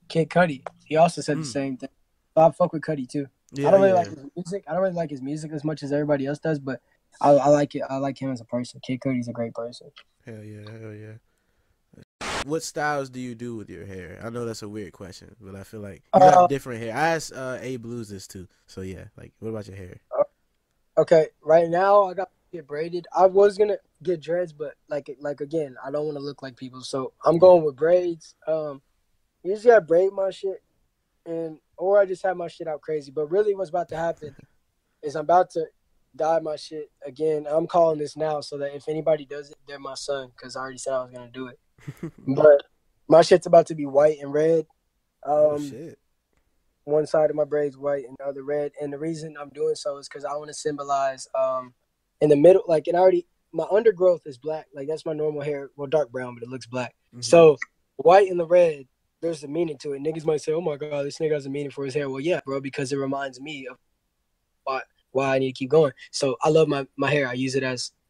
E: Kid Cudi. He also said the same thing. So I fuck with Cudi too. Yeah, I don't really like his music. I don't really like his music as much as everybody else does, but I like it. I like him as a person. Kid Cudi's a great person.
C: Hell yeah. What styles do you do with your hair? I know that's a weird question, but I feel like you have different hair. I asked A Blues this too, so yeah. Like, what about your hair? Okay,
E: right now I got to get braided. I was gonna get dreads, but like again, I don't want to look like people, so I'm going with braids. Usually I braid my shit, or I just have my shit out crazy. But really, what's about to happen is I'm about to dye my shit again. I'm calling this now so that if anybody does it, they're my son, because I already said I was gonna do it. But my shit's about to be white and red.
C: Oh shit.
E: One side of my braid's white and the other red. And the reason I'm doing so is because I want to symbolize in the middle, like, and already my undergrowth is black. Like, that's my normal hair. Well, dark brown, but it looks black. Mm-hmm. So white and the red, there's a meaning to it. Niggas might say, oh my God, this nigga has a meaning for his hair. Well, yeah, bro, because it reminds me of why I need to keep going. So I love my hair. I use it.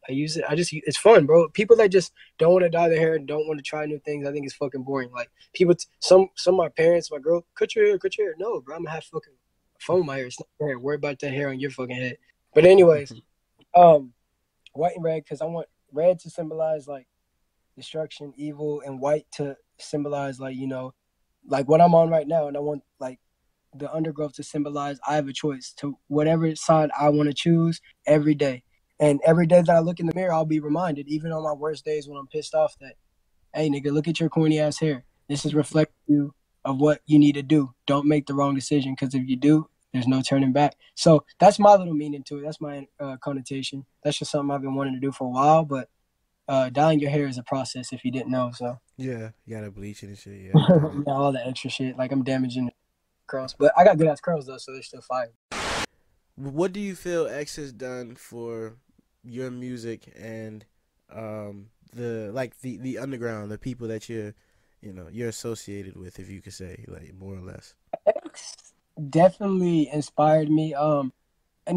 E: It's fun, bro. People that just don't want to dye their hair and don't want to try new things, I think it's fucking boring. Like, people, some of my parents, my girl, cut your hair. No, bro, I'm gonna have fucking foam in my hair. It's not your hair. Worry about that hair on your fucking head. But anyways, white and red, because I want red to symbolize like destruction, evil, and white to symbolize like, you know, like what I'm on right now. And I want like the undergrowth to symbolize I have a choice to whatever side I want to choose every day. And every day that I look in the mirror, I'll be reminded, even on my worst days when I'm pissed off, that, hey, nigga, look at your corny ass hair. This is reflective of what you need to do. Don't make the wrong decision, because if you do, there's no turning back. So that's my little meaning to it. That's my connotation. That's just something I've been wanting to do for a while. But dyeing your hair is a process, if you didn't know. So
C: yeah, you gotta bleach it and shit. Yeah,
E: yeah, all the extra shit. Like, I'm damaging the curls, but I got good ass curls though, so they're still fire.
C: What do you feel X has done for your music and the underground, the people that you're associated with, if you could say, like, more or less?
E: X definitely inspired me. And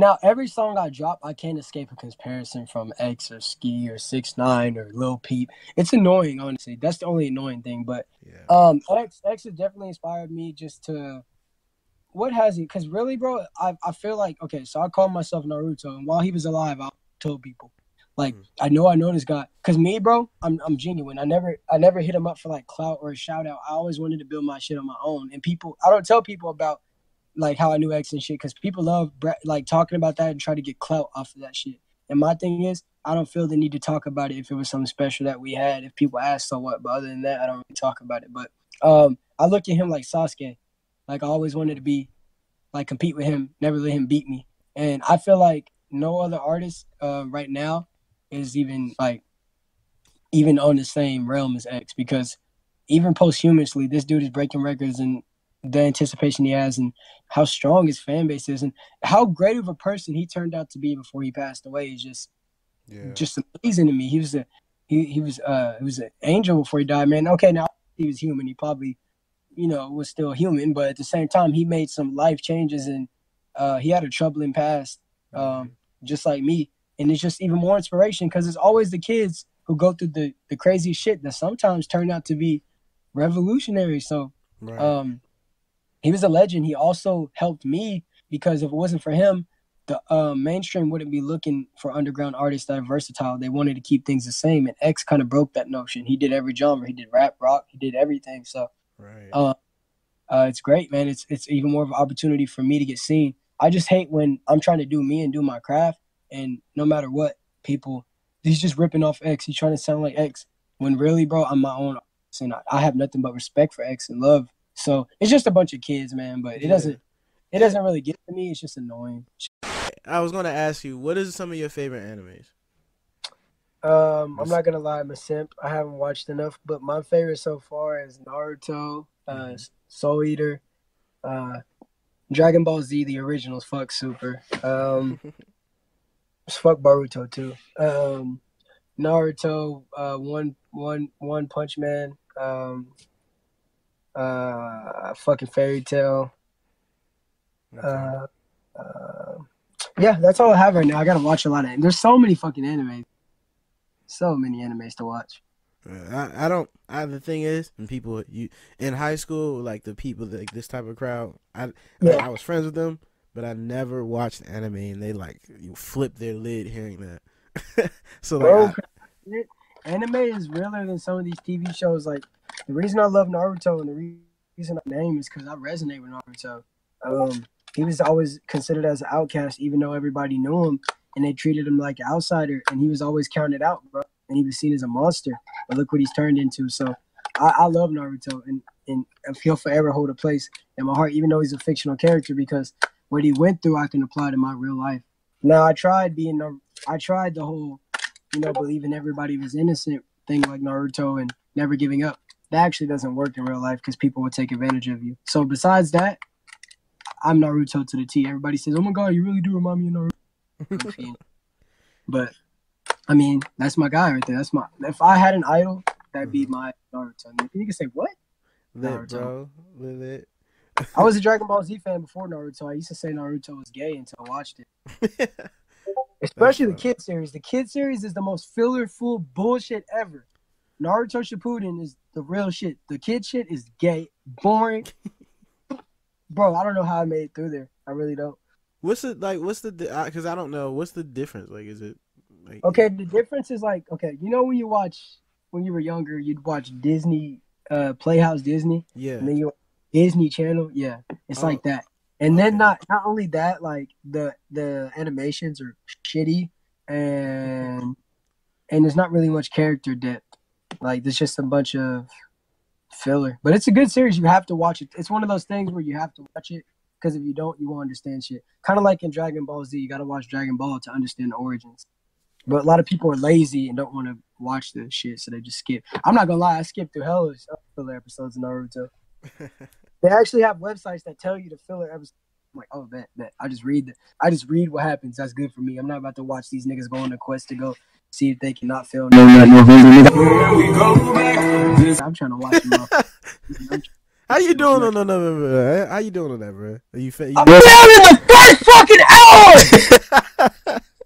E: now every song I drop, I can't escape a comparison from X or Ski or 6ix9ine or Lil Peep. It's annoying, honestly. That's the only annoying thing. But
C: yeah.
E: X has definitely inspired me just to. What has he? Because really, bro, I feel like, okay, so I call myself Naruto, and while he was alive, I told people, like, I know this guy. Because me, bro, I'm genuine. I never hit him up for like clout or a shout out. I always wanted to build my shit on my own. And I don't tell people about like how I knew X and shit, because people love like talking about that and try to get clout off of that shit. And my thing is, I don't feel the need to talk about it if it was something special that we had. If people ask, so what? But other than that, I don't really talk about it. But I look at him like Sasuke. Like, I always wanted to be, like, compete with him, never let him beat me. And I feel like no other artist right now is even on the same realm as X, because even posthumously, this dude is breaking records, and the anticipation he has and how strong his fan base is and how great of a person he turned out to be before he passed away is just amazing to me. He was an angel before he died, man. Okay, now he was human. He probably, was still human, but at the same time, he made some life changes, and he had a troubling past, just like me. And it's just even more inspiration, because it's always the kids who go through the crazy shit that sometimes turn out to be revolutionary. So he was a legend. He also helped me, because if it wasn't for him, the mainstream wouldn't be looking for underground artists that are versatile. They wanted to keep things the same, and X kind of broke that notion. He did every genre. He did rap, rock. He did everything. So it's great, man. It's even more of an opportunity for me to get seen. I just hate when I'm trying to do me and do my craft, and no matter what, he's just ripping off X. He's trying to sound like X, when really, bro, I'm my own artist, and I have nothing but respect for X and love. So it's just a bunch of kids, man. But it doesn't really get to me. It's just annoying.
C: I was going to ask you, what is some of your favorite animes?
E: I'm not gonna lie, I'm a simp. I haven't watched enough, but my favorite so far is Naruto, Soul Eater, Dragon Ball Z, the originals. Fuck Super. Fuck Boruto too. Naruto, One Punch Man, fucking Fairy Tail. Yeah, that's all I have right now. I gotta watch a lot of. There's so many fucking animes. So many animes to watch.
C: The thing is, when people in high school, like the people, like this type of crowd, I was friends with them, but I never watched anime, and they flip their lid hearing that. So like,
E: anime is realer than some of these TV shows. Like, the reason I love Naruto and the reason I name is because I resonate with Naruto. He was always considered as an outcast, even though everybody knew him, and they treated him like an outsider, and he was always counted out, bro. And he was seen as a monster. But look what he's turned into. So I love Naruto, and he'll forever hold a place in my heart, even though he's a fictional character, because what he went through, I can apply to my real life. Now, I tried the whole, believing everybody was innocent thing like Naruto and never giving up. That actually doesn't work in real life because people would take advantage of you. So besides that, I'm Naruto to the T. Everybody says, "Oh my God, you really do remind me of Naruto." But I mean, that's my guy right there. If I had an idol, that'd be my Naruto. And you can say what?
C: Lit,
E: Naruto.
C: bro. Lit.
E: I was a Dragon Ball Z fan before Naruto. I used to say Naruto was gay until I watched it. Especially the kid series. The kid series is the most filler-full bullshit ever. Naruto Shippuden is the real shit. The kid shit is gay, boring. Bro, I don't know how I made it through there. I really don't.
C: Because I don't know. What's the difference? Like, is it like...
E: Okay, the difference is like, okay, when you were younger, you'd watch Disney, Playhouse Disney.
C: Yeah.
E: And then you Disney Channel. Yeah. It's like that. And then not only that, like the animations are shitty and there's not really much character depth. Like there's just a bunch of filler. But it's a good series. You have to watch it. It's one of those things where you have to watch it because if you don't, you won't understand shit. Kind of like in Dragon Ball Z, you got to watch Dragon Ball to understand the origins. But a lot of people are lazy and don't want to watch the shit, so they just skip. I'm not gonna lie, I skipped through hella filler episodes of Naruto. They actually have websites that tell you the filler episodes. I'm like, oh, bet. I just read what happens. That's good for me. I'm not about to watch these niggas go on a quest to go see if they cannot fail. I'm trying to watch them.
C: How you doing on November? How you doing on that, bro? I'm
E: failing the first fucking hour.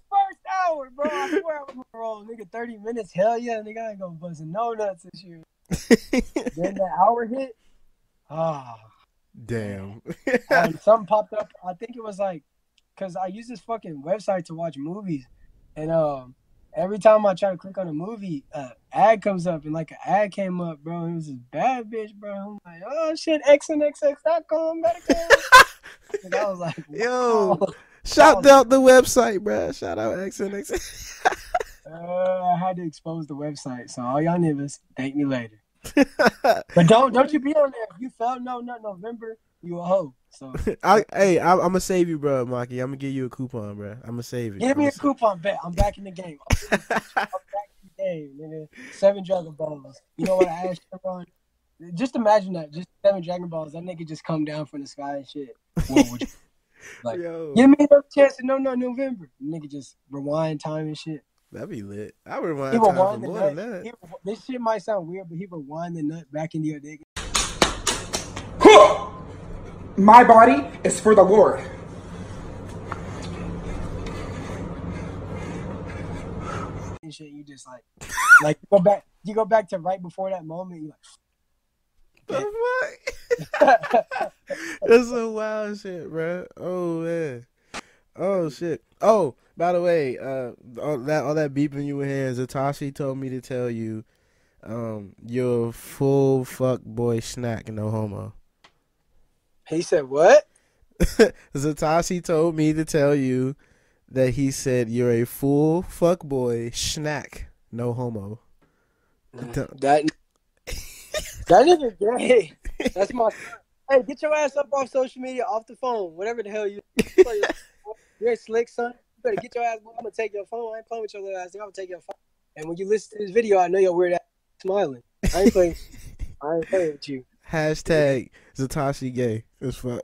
E: First hour, bro. I swear I was wrong. Nigga, 30 minutes. Hell yeah, nigga. I ain't gonna bust no nuts this year. Then that hour hit.
C: Damn.
E: Something popped up. I think it was like, cause I use this fucking website to watch movies, and every time I try to click on a movie, ad comes up, and like an ad came up, bro. It was this bad bitch, bro. I'm like, oh shit, xnxx.com, gotta go. And I was like, wow.
C: Yo, shout out the website, bro. Shout out xnxx.
E: I had to expose the website, so all y'all niggas thank me later. But don't you be on there. If you felt not November, you a hoe. So
C: I'm gonna save you, bro, Maki. I'm gonna give you a coupon, bro. I'm gonna save you.
E: Give me a coupon, bet. I'm back in the game. I'm back in the game, nigga. 7 Dragon Balls. You know what I asked you on? Just imagine that. Just 7 Dragon Balls. That nigga just come down from the sky and shit. What would you like?
C: Yo.
E: Give me another chance to November. Nigga just rewind time and shit.
C: That'd be lit. I would rewind time for more than that.
E: This shit might sound weird, but he rewind the nut back into your dick.
F: My body is for the Lord.
E: And shit, you just like you go back to right before that moment. You like,
C: the fuck? That's some wild shit, bro. Oh man. Oh shit. Oh, by the way, all that beeping you were hearing, Zatashi told me to tell you, you're a full fuck boy snack, no homo.
E: He said what?
C: Zatashi told me to tell you that he said you're a full fuck boy snack, no homo.
E: That nigga gay. That's my. Hey, get your ass up off social media, off the phone, whatever the hell you. You're slick, son. You better get your ass. I'm gonna take your phone. I ain't playing with your little ass. I'm gonna take your phone. And when you listen to this video, I know your weird ass smiling. I ain't playing with you.
C: Hashtag Zatashi gay as fuck.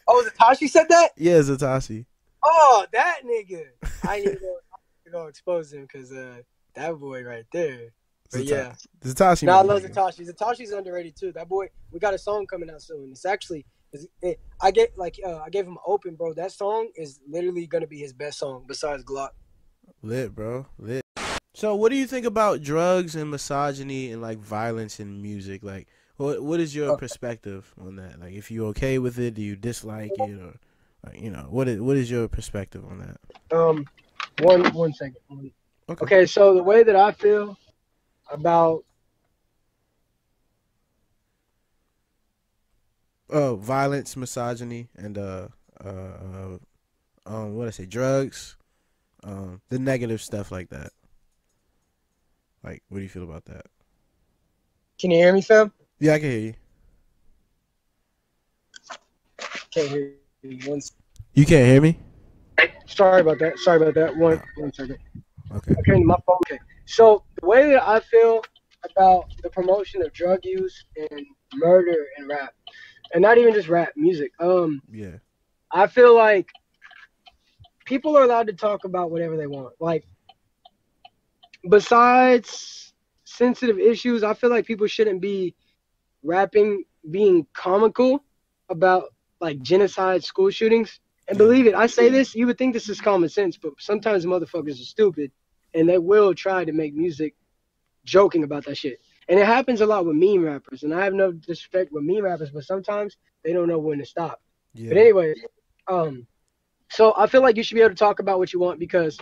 E: Oh, Zatashi said that?
C: Yeah, Zatashi.
E: Oh, that nigga. I ain't even gonna expose him because that boy right there. But yeah.
C: Zatashi.
E: I love Zatashi. Zatashi's underrated too. That boy, we got a song coming out soon. It's actually, I gave him open, bro. That song is literally gonna be his best song besides Glock.
C: Lit, bro. Lit. So, what do you think about drugs and misogyny and like violence in music? Like, what is your perspective on that? Like, if you okay with it, do you dislike it, or like, what is your perspective on that?
E: One second. Okay, so the way that I feel about
C: violence, misogyny, and drugs, the negative stuff like that. Like, what do you feel about that?
E: Can you hear me, fam?
C: Yeah, I can hear you.
E: Can't hear you.
C: You can't hear me?
E: Sorry about that. One second.
C: Okay.
E: Okay, my phone. Okay. So the way that I feel about the promotion of drug use and murder and rap, and not even just rap music.
C: Yeah.
E: I feel like people are allowed to talk about whatever they want. Like, besides sensitive issues, I feel like people shouldn't be rapping, being comical about like genocide, school shootings. And
C: Yeah.
E: believe it, I say this, you would think this is common sense, but sometimes motherfuckers are stupid and they will try to make music joking about that shit. And it happens a lot with meme rappers. And I have no disrespect with meme rappers, but sometimes they don't know when to stop. But
C: Yeah.
E: anyway, um, so I feel like you should be able to talk about what you want because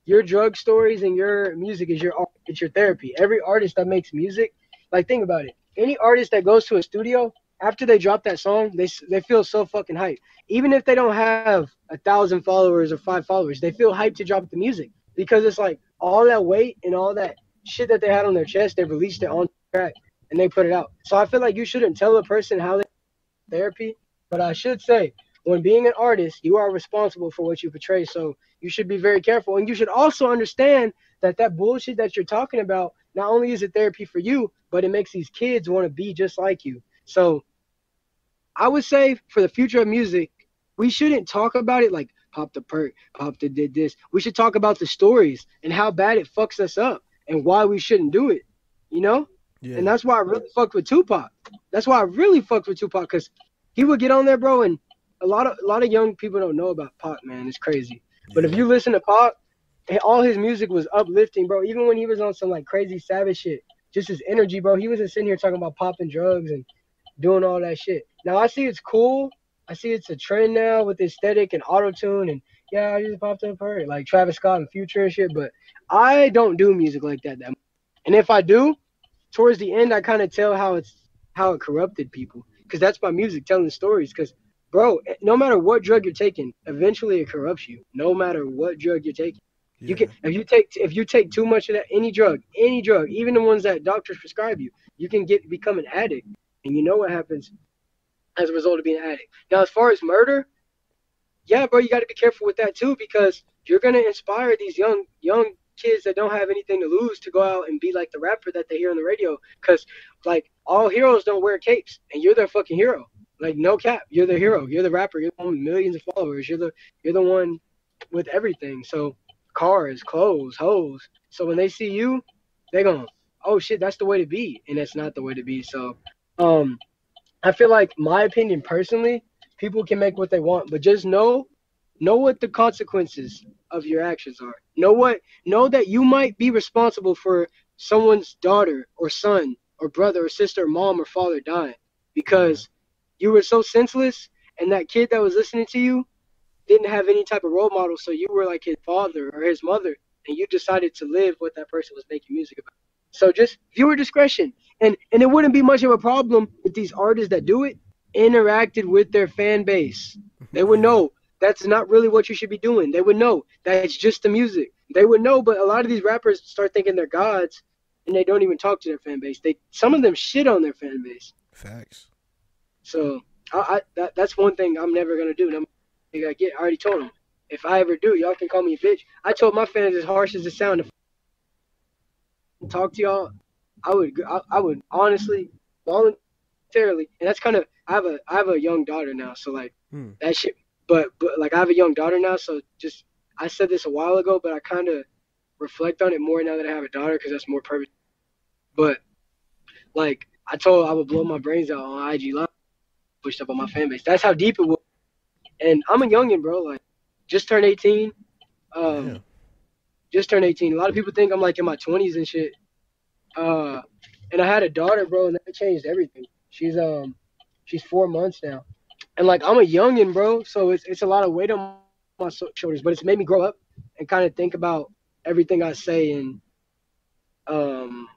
E: your drug stories and your music is your art, it's your therapy. Every artist that makes music, like think about it. Any artist that goes to a studio after they drop that song, they feel so fucking hyped. Even if they don't have 1,000 followers or 5 followers, they feel hyped to drop the music because it's like all that weight and all that shit that they had on their chest, they released it on track and they put it out. So I feel like you shouldn't tell a person how they therapy, but I should say when being an artist, you are responsible for what you portray. So you should be very careful. And you should also understand that that bullshit that you're talking about, not only is it therapy for you, but it makes these kids want to be just like you. So I would say for the future of music, we shouldn't talk about it like Pop the Perk, Pop the did this. We should talk about the stories and how bad it fucks us up and why we shouldn't do it, you know?
C: Yeah.
E: And that's why I really fucked with Tupac. That's why I really fucked with Tupac because he would get on there, bro, and a lot of young people don't know about Pac, man. It's crazy. But if
C: Yeah.
E: you listen to Pac, all his music was uplifting, bro. Even when he was on some like crazy savage shit, just his energy, bro. He wasn't sitting here talking about popping drugs and doing all that shit. Now I see it's cool. I see it's a trend now with aesthetic and auto tune and yeah, I just popped up her like Travis Scott and Future and shit. But I don't do music like that much. And if I do, towards the end, I kind of tell how it corrupted people because that's my music telling stories. Because bro, no matter what drug you're taking, eventually it corrupts you. No matter what drug you're taking, you
C: Yeah.
E: can if you take too much of that any drug, even the ones that doctors prescribe you, you can become an addict, and you know what happens as a result of being an addict. Now, as far as murder, yeah, bro, you got to be careful with that too because you're gonna inspire these young kids that don't have anything to lose to go out and be like the rapper that they hear on the radio. Because like all heroes don't wear capes, and you're their fucking hero. Like no cap, you're the hero. You're the rapper. You're the one with millions of followers. You're the one with everything. So cars, clothes, hoes. So when they see you, they going, oh shit, that's the way to be, and that's not the way to be. So, um, I feel like my opinion personally, people can make what they want, but just know what the consequences of your actions are. Know that you might be responsible for someone's daughter or son or brother or sister or mom or father dying
C: Yeah.
E: because you were so senseless and that kid that was listening to you didn't have any type of role model, so you were like his father or his mother and you decided to live what that person was making music about. So just viewer discretion. And it wouldn't be much of a problem if these artists that do it interacted with their fan base. They would
C: Yeah.
E: know that's not really what you should be doing. They would know that it's just the music. They would know, but a lot of these rappers start thinking they're gods and they don't even talk to their fan base. Some of them shit on their fan base.
C: Facts.
E: So that's one thing I'm never gonna do. I already told them. If I ever do, y'all can call me a bitch. I told my fans as harsh as it sounded, talk to y'all, I would honestly, voluntarily, and that's kind of I have a young daughter now, so like
C: Hmm.
E: that shit. But like I have a young daughter now, so just I said this a while ago, but I kind of reflect on it more now that I have a daughter because that's more perfect. But like I told, I would blow my brains out on IG Live, pushed up on my fan base. That's how deep it was. And I'm a youngin, bro. Like just turned 18.
C: Damn.
E: Just turned 18. A lot of people think I'm like in my 20s and shit. And I had a daughter, bro, and that changed everything. She's 4 months now, and like I'm a youngin, bro, so it's a lot of weight on my shoulders, but it's made me grow up and kind of think about everything I say and um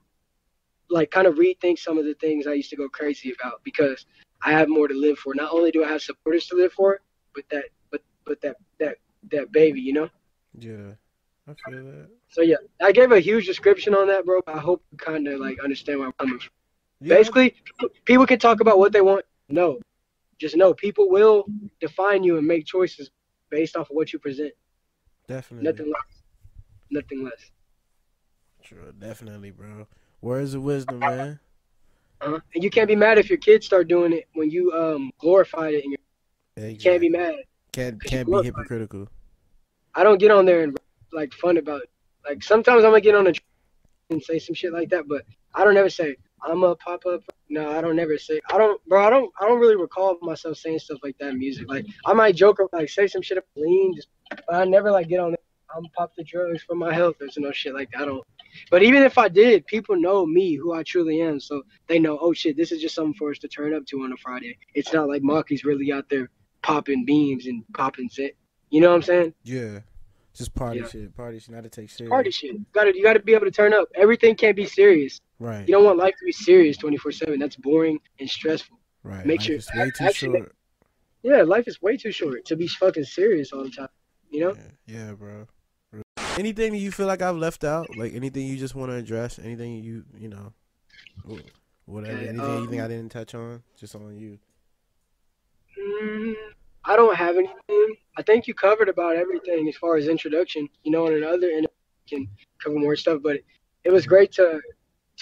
E: like kind of rethink some of the things I used to go crazy about because I have more to live for. Not only do I have supporters to live for, but that baby, you know.
C: Yeah. I feel that.
E: So yeah, I gave a huge description on that, bro. I hope you kind of like understand where I'm coming from.
C: Yeah.
E: Basically, people can talk about what they want. No,
D: just know people will define you and make choices based off of what you present.
C: Definitely.
D: Nothing less. Nothing less.
C: True, definitely, bro. Words of wisdom, man.
D: And you can't be mad if your kids start doing it when you glorified it. You can't be
C: Exactly.
D: mad.
C: Can't be hypocritical.
D: I don't get on there and like fun about it. Like sometimes I'm gonna get on a and say some shit like that, but I don't ever say I'm a pop up. No, I don't never say. I don't really recall myself saying stuff like that in music. Like I might joke or like say some shit about lean, but I never like get on there. I'm pop the drugs for my health. There's no shit like that. I don't. But even if I did, people know me, who I truly am, so they know. Oh shit, this is just something for us to turn up to on a Friday. It's not like Maki's really out there popping beams and popping shit. You know what I'm saying?
C: Yeah. Just party
D: Yeah.
C: shit. Party shit. Not to take serious.
D: Party shit. You gotta be able to turn up. Everything can't be serious.
C: Right.
D: You don't want life to be serious 24/7. That's boring and stressful.
C: Right.
D: Make
C: Life
D: sure
C: is way too
D: actually,
C: short.
D: yeah, life is way too short to be fucking serious all the time. You know?
C: Yeah, bro. Anything that you feel like I've left out? Like anything you just want to address? Anything you know, whatever.
D: Okay,
C: Anything you think I didn't touch on? Just on you.
D: I don't have anything. I think you covered about everything as far as introduction. You know, in another interview we can cover more stuff. But it was great to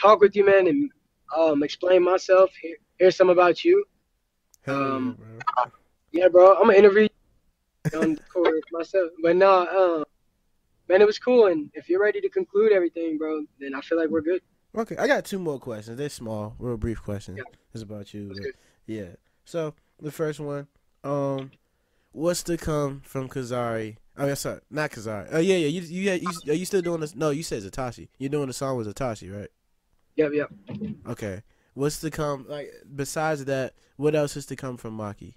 D: talk with you, man, and explain myself. Hear some about you.
C: Hell yeah,
D: Um,
C: bro.
D: yeah, bro, I'm gonna interview you on for myself. But no, man, it was cool. And if you're ready to conclude everything, bro, then I feel like we're good.
C: Okay, I got two more questions. They're small, real brief questions.
D: Yeah.
C: It's about you.
D: That's
C: But
D: good.
C: yeah. So the first one, what's to come from Kazari? Oh, yeah, sorry, not Kazari. Oh yeah, yeah. You are you still doing this? No, you said Zatashi. You're doing the song with Zatashi, right?
D: Yep.
C: Okay. What's to come? Like besides that, what else is to come from Maki?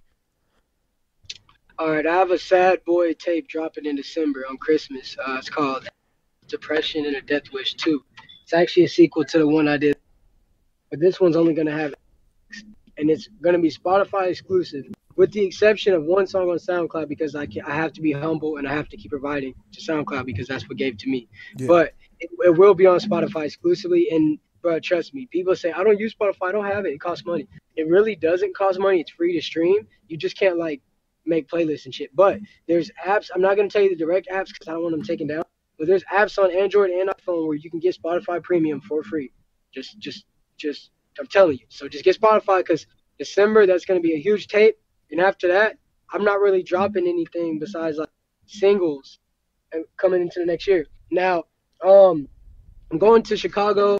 D: All right, I have a sad boy tape dropping in December on Christmas. It's called Depression and a Death Wish 2. It's actually a sequel to the one I did, but this one's only gonna have, and it's gonna be Spotify exclusive, with the exception of one song on SoundCloud because I have to be humble and I have to keep providing to SoundCloud because that's what gave to me.
C: Yeah.
D: But it will be on Spotify exclusively, and bro, trust me, people say I don't use Spotify, I don't have it, it costs money. It really doesn't cost money. It's free to stream. You just can't like make playlists and shit. But there's apps. I'm not gonna tell you the direct apps because I don't want them taken down. But there's apps on Android and iPhone where you can get Spotify Premium for free. Just, I'm telling you. So just get Spotify because December that's gonna be a huge tape. And after that, I'm not really dropping anything besides like singles and coming into the next year. Now, I'm going to Chicago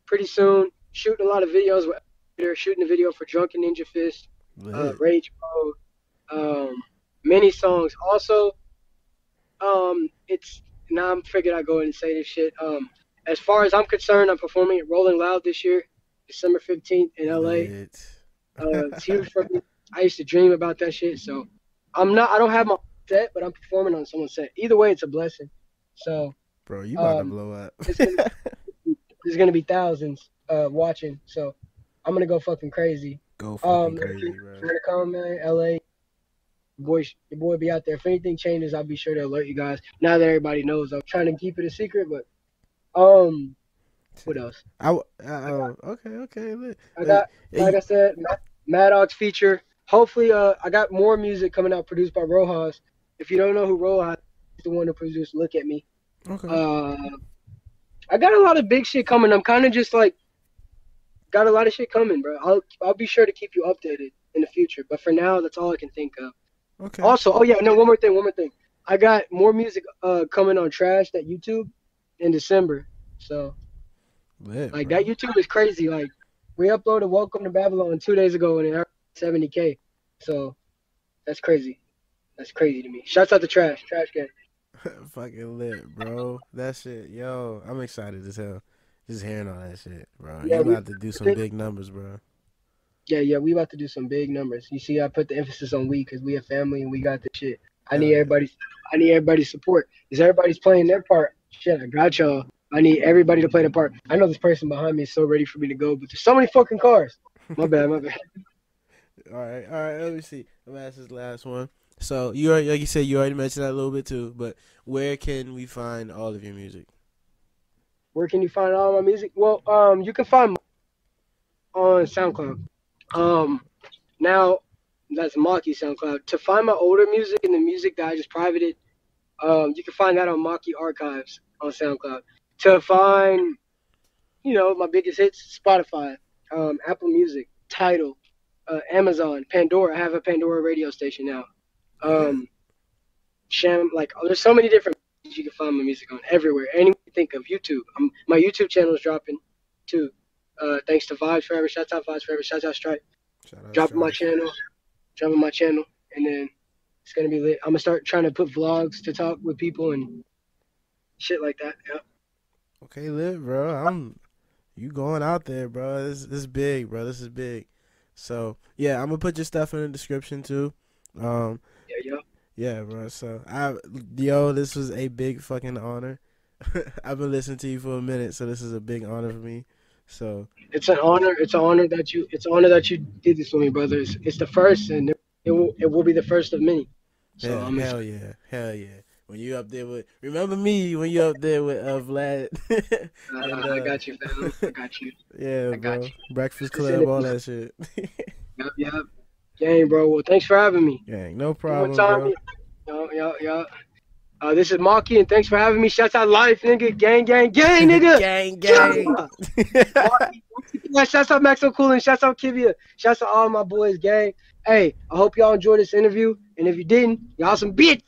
D: pretty soon, shooting a lot of videos. They're shooting a video for Drunken Ninja Fist,
C: Lit.
D: Rage Mode, many songs. Also, it's now I'm figured I go ahead and say this shit. As far as I'm concerned, I'm performing at Rolling Loud this year, December 15th in LA.
C: Lit.
D: It's huge for me. I used to dream about that shit. So I don't have my set, but I'm performing on someone's set. Either way, it's a blessing. So
C: Bro, you about to blow up.
D: there's gonna be thousands watching. So I'm gonna go fucking crazy.
C: Go fucking crazy,
D: If
C: bro.
D: you're gonna come, man, LA. Your boy be out there. If anything changes, I'll be sure to alert you guys. Now that everybody knows, I'm trying to keep it a secret, but what else?
C: Okay. Lit.
D: I got, like I said, Maddox feature. Hopefully, I got more music coming out produced by Rojas. If you don't know who Rojas is, he's the one who produced Look at Me.
C: Okay.
D: I got a lot of big shit coming. I'm kind of just like, got a lot of shit coming, bro. I'll be sure to keep you updated in the future. But for now, that's all I can think of.
C: Okay.
D: Also, oh yeah, no, one more thing. I got more music coming on Trash, that YouTube, in December. So,
C: Lit,
D: like,
C: bro.
D: that YouTube is crazy. Like, we uploaded Welcome to Babylon 2 days ago, and it earned 70K. So, that's crazy. That's crazy to me. Shouts out to Trash Gang.
C: Fucking lit, bro. That shit, yo, I'm excited as hell. Just hearing all that shit, bro.
D: Yeah,
C: You about to do some big numbers, bro.
D: Yeah, we about to do some big numbers. You see, I put the emphasis on we because we a family and we got the shit. I need everybody's support. Because everybody's playing their part. Shit, I got y'all. I need everybody to play their part. I know this person behind me is so ready for me to go, but there's so many fucking cars. My bad.
C: All right. Let me see. I'm gonna ask this last one. So you already, like you said, you already mentioned that a little bit too. But where can we find all of your music?
D: Where can you find all my music? Well, you can find on SoundCloud. Now That's Maxxkii SoundCloud. To find my older music and the music that I just privated, you can find that on Maxxkii Archives on SoundCloud. To find, my biggest hits, Spotify, Apple Music, Tidal, Amazon, Pandora. I have a Pandora radio station now. There's so many different places you can find my music on everywhere. Anywhere you think of. YouTube. My YouTube channel is dropping too. Thanks to Vibes Forever. Shouts out Vibes Forever. Shouts out Stripe. Dropping my channel, and then it's gonna be lit. I'm gonna start trying to put vlogs to talk with people and shit like that. Yeah.
C: Okay, lit, bro. You going out there, bro. This is big, bro. This is big. So yeah, I'm gonna put your stuff in the description too. Yeah, bro. So this was a big fucking honor. I've been listening to you for a minute, so this is a big honor for me. So
D: it's an honor. It's an honor that you did this for me, brother. It's the first, and it will be the first of many. So
C: yeah, hell yeah. When you up there with, remember me when you up there with Vlad.
D: I got you, fam. I got you.
C: Yeah,
D: I got
C: bro.
D: you.
C: Breakfast Club, all that shit.
D: Yep. Gang, bro. Well, thanks for having me.
C: Gang, no problem, bro.
D: Yo. This is Maxxkii, and thanks for having me. Shouts out Life, nigga. Gang, nigga. gang. Shouts out Maxo Cool and shouts out Kivia. Shouts out all my boys, gang. Hey, I hope y'all enjoyed this interview. And if you didn't, y'all some bitch.